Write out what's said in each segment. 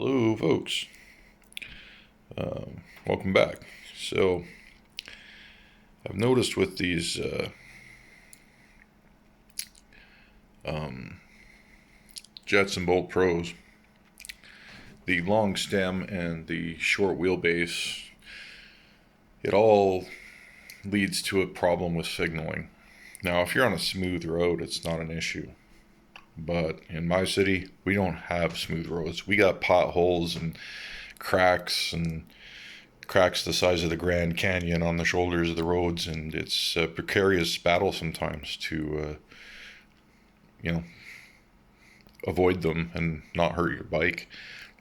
Hello, folks. Welcome back. So, I've noticed with these Jetson Bolt Pros, the long stem and the short wheelbase, it all leads to a problem with signaling. Now, if you're on a smooth road, it's not an issue. But in my city, we don't have smooth roads. We got potholes and cracks the size of the Grand Canyon on the shoulders of the roads, and it's a precarious battle sometimes to, avoid them and not hurt your bike,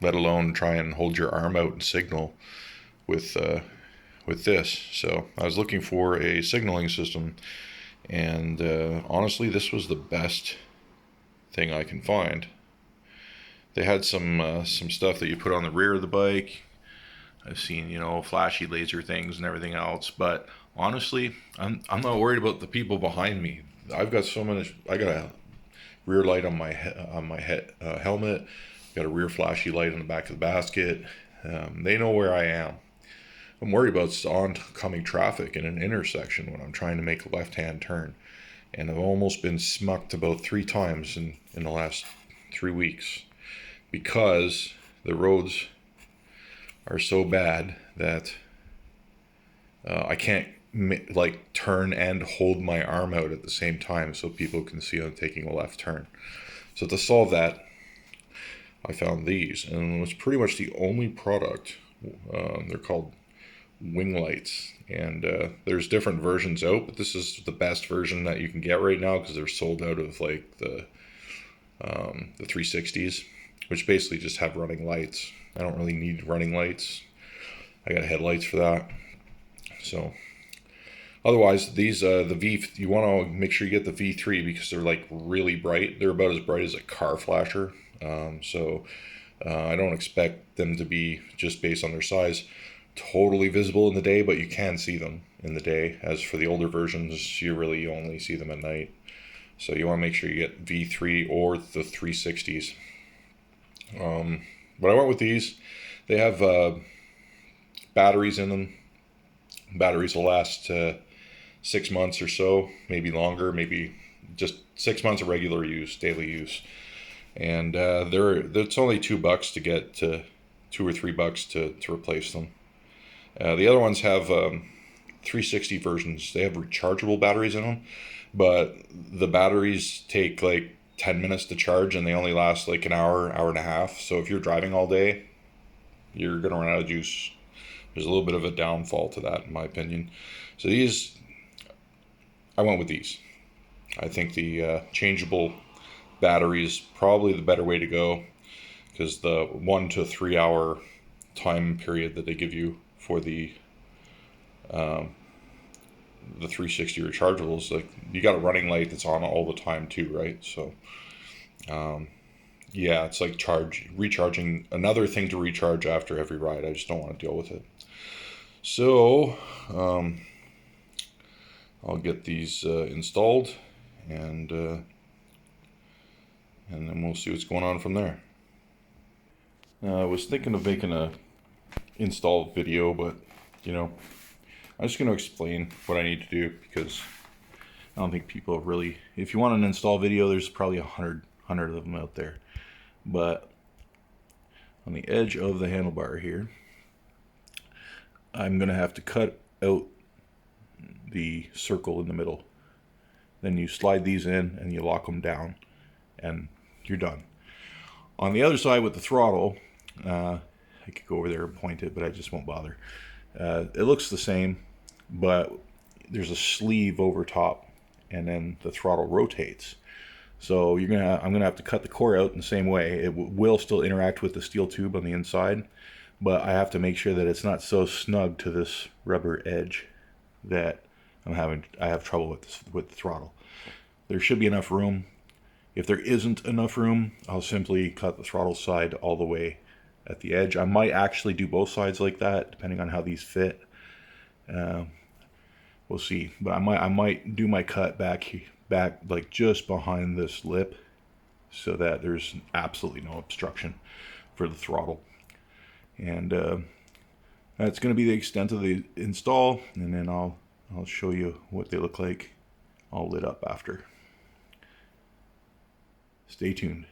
let alone try and hold your arm out and signal with this. So I was looking for a signaling system, and honestly, this was the best thing I can find. They had some stuff that you put on the rear of the bike. I've seen, flashy laser things and everything else, but honestly, I'm not worried about the people behind me. I've got I got a rear light on my helmet, got a rear flashy light on the back of the basket. They know where I am. I'm worried about oncoming traffic in an intersection when I'm trying to make a left-hand turn, and I've almost been smucked about 3 times in the last 3 weeks because the roads are so bad that I can't turn and hold my arm out at the same time so people can see I'm taking a left turn. So to solve that, I found these, and it was pretty much the only product. They're called wing lights, and there's different versions out, but this is the best version that you can get right now because they're sold out of the 360s, which basically just have running lights. I don't really need running lights. I got headlights for that. So otherwise, these you want to make sure you get the V3 because they're really bright. They're about as bright as a car flasher. I don't expect them to be, just based on their size, totally visible in the day, but you can see them in the day. As for the older versions, you really only see them at night. So you want to make sure you get V3 or the 360s. But I went with these. They have batteries in them. Batteries will last 6 months or so, maybe longer, maybe just 6 months of regular use, daily use. And it's only $2 to get to $2 or $3 to replace them. The other ones have 360 versions. They have rechargeable batteries in them, but the batteries take 10 minutes to charge, and they only last an hour and a half. So if you're driving all day, you're going to run out of juice. There's a little bit of a downfall to that, in my opinion. So I went with these. I think the changeable battery is probably the better way to go, because the 1 to 3 hour time period that they give you for the 360 rechargeables, you got a running light that's on all the time too, right? So it's like recharging, another thing to recharge after every ride. I just don't want to deal with it. So I'll get these installed, and then we'll see what's going on from there. I was thinking of making a install video, but I'm just going to explain what I need to do, because I don't think people really, if you want an install video, there's probably 100 of them out there. But on the edge of the handlebar here, I'm going to have to cut out the circle in the middle. Then you slide these in and you lock them down, and you're done. On the other side with the throttle, I could go over there and point it, but I just won't bother. It looks the same, but there's a sleeve over top, and then the throttle rotates. So I'm gonna have to cut the core out in the same way. It will still interact with the steel tube on the inside, but I have to make sure that it's not so snug to this rubber edge that I have trouble with the throttle. There should be enough room. If there isn't enough room, I'll simply cut the throttle side all the way at the edge. I might actually do both sides like that, depending on how these fit. We'll see. But I might do my cut back just behind this lip, so that there's absolutely no obstruction for the throttle. And that's going to be the extent of the install, and then I'll show you what they look like all lit up after. Stay tuned.